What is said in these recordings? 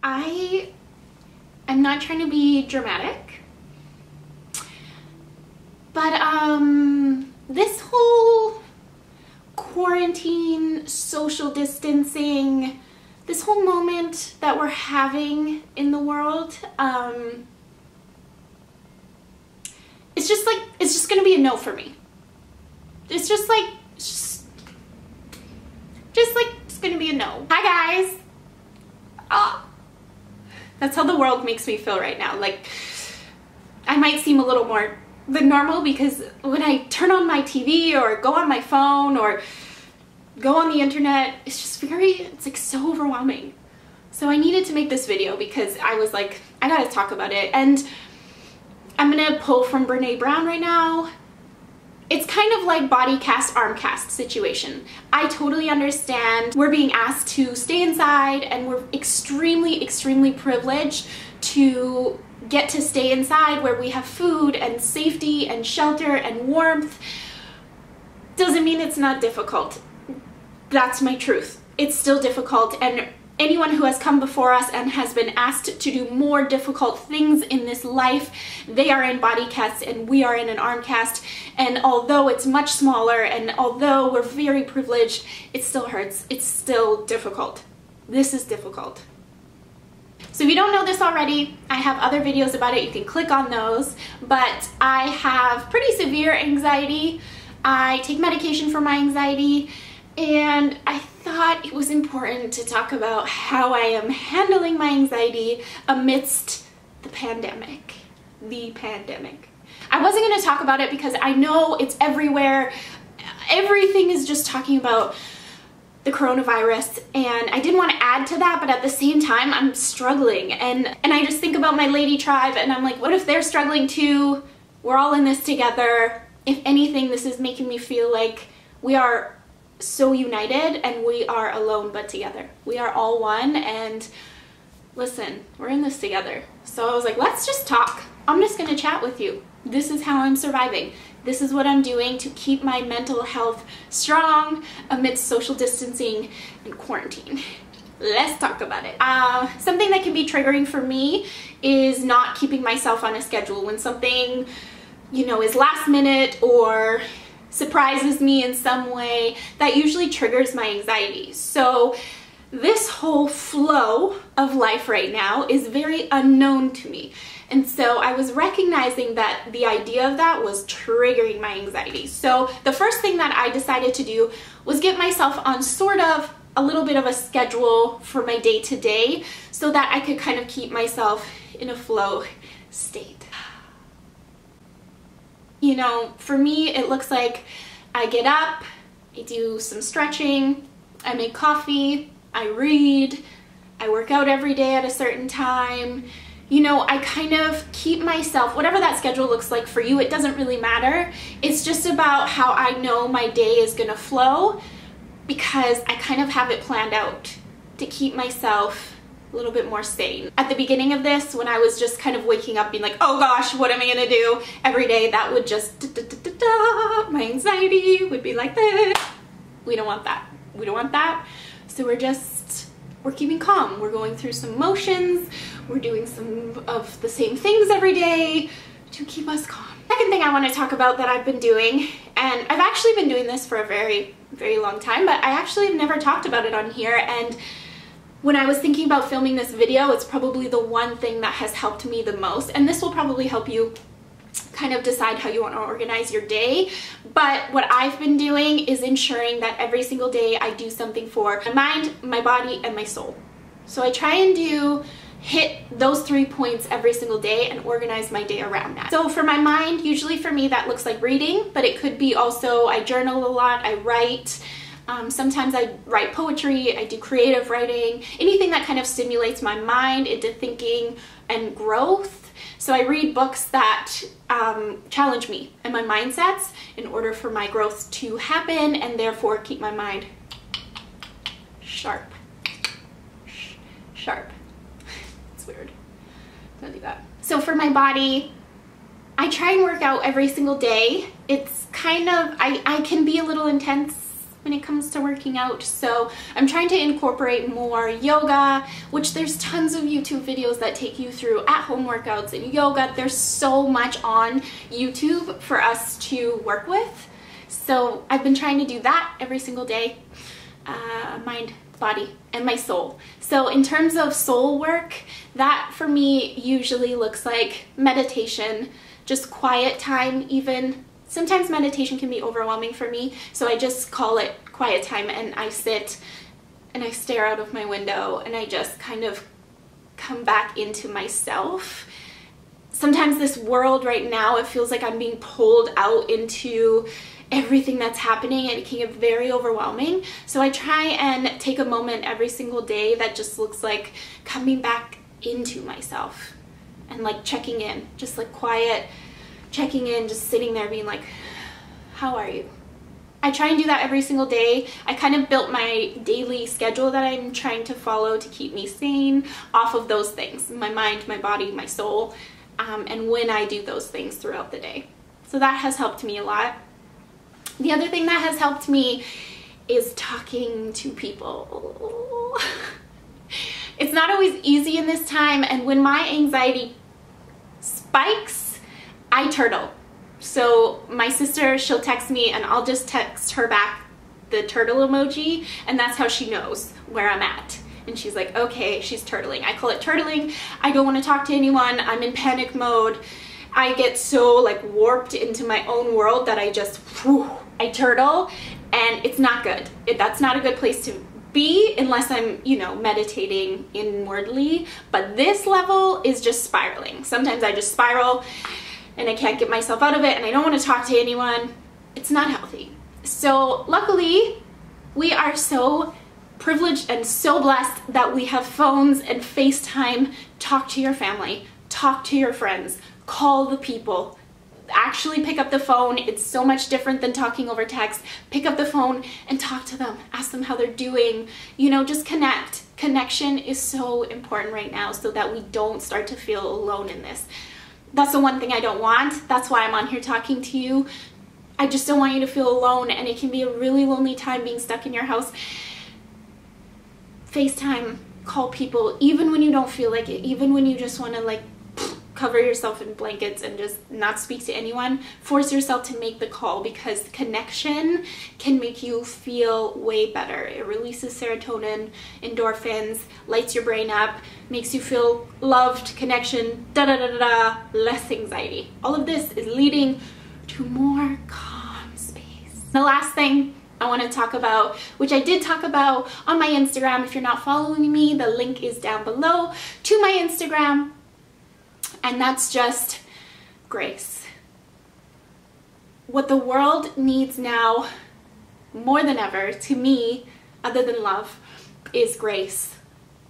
I'm not trying to be dramatic, but this whole quarantine, social distancing, this whole moment that we're having in the world, it's just gonna be a no for me. It's just gonna be a no. Hi guys. That's how the world makes me feel right now. Like, I might seem a little more than normal because when I turn on my TV or go on my phone or go on the internet, it's like so overwhelming. So I needed to make this video because I was like, I gotta talk about it. And I'm gonna pull from Brene Brown right now. It's kind of like body cast, arm cast situation. I totally understand we're being asked to stay inside and we're extremely, extremely privileged to get to stay inside where we have food and safety and shelter and warmth. Doesn't mean it's not difficult. That's my truth. It's still difficult, and anyone who has come before us and has been asked to do more difficult things in this life, they are in body casts and we are in an arm cast. And although it's much smaller and although we're very privileged, it still hurts. It's still difficult. This is difficult. So if you don't know this already, I have other videos about it. You can click on those. But I have pretty severe anxiety. I take medication for my anxiety, and I thought it was important to talk about how I am handling my anxiety amidst the pandemic. I wasn't going to talk about it because I know it's everywhere. Everything is just talking about the coronavirus, and I didn't want to add to that, but at the same time I'm struggling, and I just think about my lady tribe and I'm like, what if they're struggling too? We're all in this together. If anything, this is making me feel like we are so united and we are alone but together. We are all one, and listen, we're in this together. So I was like, let's just talk. I'm just gonna chat with you. This is how I'm surviving. This is what I'm doing to keep my mental health strong amidst social distancing and quarantine. Let's talk about it. Something that can be triggering for me is not keeping myself on a schedule. When something, you know, is last minute or surprises me in some way, that usually triggers my anxiety. So this whole flow of life right now is very unknown to me. And so I was recognizing that the idea of that was triggering my anxiety. So the first thing that I decided to do was get myself on sort of a little bit of a schedule for my day-to-day so that I could kind of keep myself in a flow state. You know, for me, it looks like I get up, I do some stretching, I make coffee, I read, I work out every day at a certain time. You know, I kind of keep myself, whatever that schedule looks like for you, it doesn't really matter. It's just about how I know my day is gonna flow, because I kind of have it planned out to keep myself a little bit more sane. At the beginning of this, when I was just kind of waking up being like, oh gosh, what am I gonna do every day, that would just my anxiety would be like this. We don't want that. We don't want that. So we're keeping calm. We're going through some motions. We're doing some of the same things every day to keep us calm. Second thing I want to talk about that I've been doing, and I've actually been doing this for a very, very long time, but I actually have never talked about it on here, and when I was thinking about filming this video, it's probably the one thing that has helped me the most, and this will probably help you kind of decide how you want to organize your day. But what I've been doing is ensuring that every single day I do something for my mind, my body, and my soul. So I try and hit those 3 points every single day and organize my day around that. So for my mind, usually for me that looks like reading, but it could be also I journal a lot, I write. Sometimes I write poetry, I do creative writing, anything that kind of stimulates my mind into thinking and growth. So I read books that challenge me and my mindsets in order for my growth to happen, and therefore keep my mind sharp. It's weird. Don't do that. So for my body, I try and work out every single day. It's kind of, I can be a little intense when it comes to working out. So I'm trying to incorporate more yoga, which there's tons of YouTube videos that take you through at-home workouts and yoga. There's so much on YouTube for us to work with. So I've been trying to do that every single day. Mind, body, and my soul. So in terms of soul work, that for me usually looks like meditation, just quiet time even. Sometimes meditation can be overwhelming for me, so I just call it quiet time, and I sit and I stare out of my window and I just kind of come back into myself. Sometimes this world right now, it feels like I'm being pulled out into everything that's happening, and it can get very overwhelming. So I try and take a moment every single day that just looks like coming back into myself and like checking in, just like quiet checking in, just sitting there being like, how are you? I try and do that every single day. I kind of built my daily schedule that I'm trying to follow to keep me sane off of those things, my mind, my body, my soul, and when I do those things throughout the day. So that has helped me a lot. The other thing that has helped me is talking to people. It's not always easy in this time, and when my anxiety spikes, I turtle. So my sister, she'll text me and I'll just text her back the turtle emoji, and that's how she knows where I'm at. And she's like, okay, she's turtling. I call it turtling. I don't want to talk to anyone. I'm in panic mode. I get so like warped into my own world that I just, I turtle, and it's not good. That's not a good place to be unless I'm, you know, meditating inwardly. But this level is just spiraling. Sometimes I just spiral and I can't get myself out of it, and I don't want to talk to anyone. It's not healthy. So luckily, we are so privileged and so blessed that we have phones and FaceTime. Talk to your family, talk to your friends, call the people. Actually pick up the phone. It's so much different than talking over text. Pick up the phone and talk to them. Ask them how they're doing. You know, just connect. Connection is so important right now so that we don't start to feel alone in this. That's the one thing I don't want. That's why I'm on here talking to you. I just don't want you to feel alone, and it can be a really lonely time being stuck in your house. FaceTime, call people, even when you don't feel like it, even when you just want to like cover yourself in blankets and just not speak to anyone. Force yourself to make the call, because connection can make you feel way better. It releases serotonin, endorphins, lights your brain up, makes you feel loved, connection, da-da-da-da-da, less anxiety. All of this is leading to more calm space. The last thing I want to talk about, which I did talk about on my Instagram. If you're not following me, the link is down below to my Instagram. And that's just grace. What the world needs now, more than ever, to me, other than love, is grace.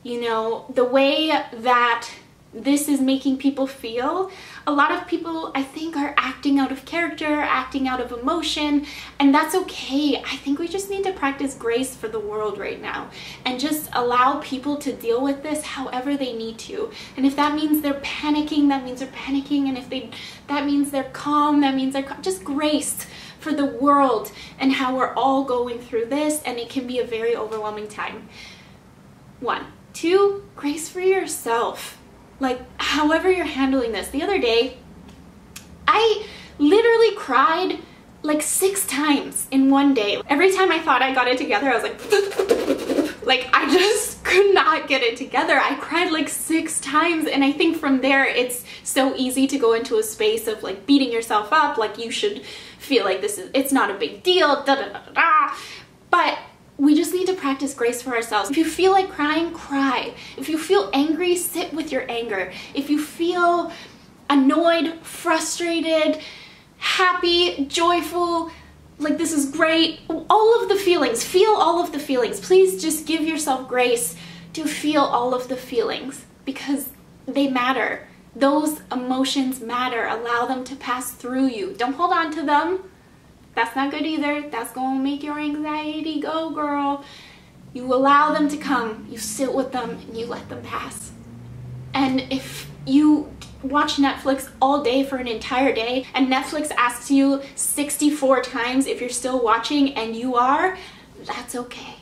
You know, the way that this is making people feel, a lot of people, I think, are acting out of character, acting out of emotion, and that's okay. I think we just need to practice grace for the world right now and just allow people to deal with this however they need to. And if that means they're panicking, that means they're panicking, and if that means they're calm, that means they're calm. Just grace for the world and how we're all going through this, and it can be a very overwhelming time. 1. 2, grace for yourself. Like, however you're handling this. The other day, I literally cried like 6 times in one day. Every time I thought I got it together, I was like I just could not get it together. I cried like 6 times, and I think from there, it's so easy to go into a space of like beating yourself up, like you should feel like it's not a big deal, da da da da. But we just need to practice grace for ourselves. If you feel like crying, cry. If you feel angry, sit with your anger. If you feel annoyed, frustrated, happy, joyful, like this is great, all of the feelings, feel all of the feelings. Please just give yourself grace to feel all of the feelings, because they matter. Those emotions matter. Allow them to pass through you. Don't hold on to them. That's not good either. That's going to make your anxiety go, girl. You allow them to come, you sit with them, and you let them pass. And if you watch Netflix all day for an entire day, and Netflix asks you 64 times if you're still watching, and you are, that's okay.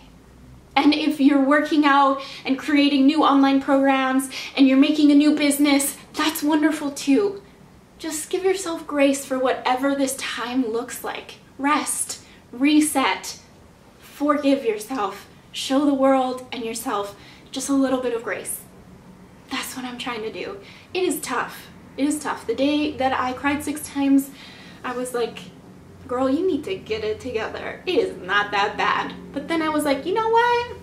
And if you're working out and creating new online programs and you're making a new business, that's wonderful too. Just give yourself grace for whatever this time looks like. Rest, reset, forgive yourself, show the world and yourself just a little bit of grace. That's what I'm trying to do. It is tough. It is tough. The day that I cried 6 times, I was like, girl, you need to get it together. It is not that bad. But then I was like, you know what?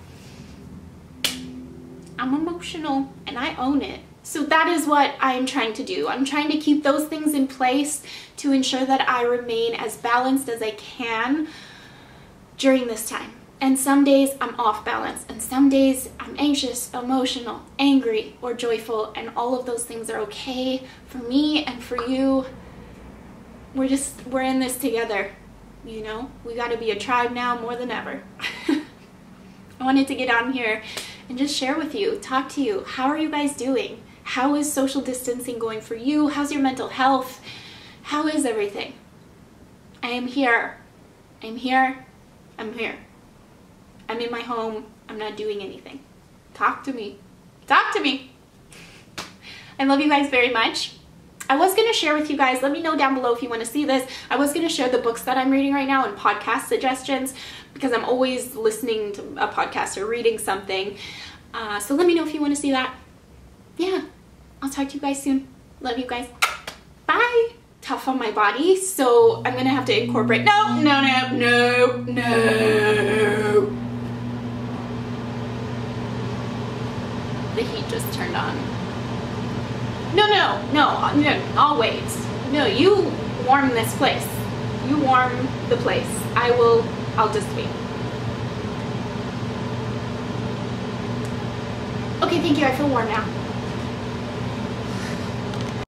I'm emotional and I own it. So that is what I am trying to do. I'm trying to keep those things in place to ensure that I remain as balanced as I can during this time. And some days I'm off balance, and some days I'm anxious, emotional, angry, or joyful, and all of those things are okay for me and for you. We're in this together, you know? We gotta be a tribe now more than ever. I wanted to get on here and just share with you, talk to you. How are you guys doing? How is social distancing going for you? How's your mental health? How is everything? I am here. I'm here. I'm here. I'm in my home. I'm not doing anything. Talk to me. Talk to me. I love you guys very much. I was going to share with you guys, let me know down below if you want to see this. I was going to share the books that I'm reading right now and podcast suggestions because I'm always listening to a podcast or reading something. So let me know if you want to see that. Yeah, I'll talk to you guys soon. Love you guys. Bye. Tough on my body, so I'm going to have to incorporate. No. The heat just turned on. No, I'll wait. No, you warm this place. You warm the place. I'll just wait. Okay, thank you. I feel warm now.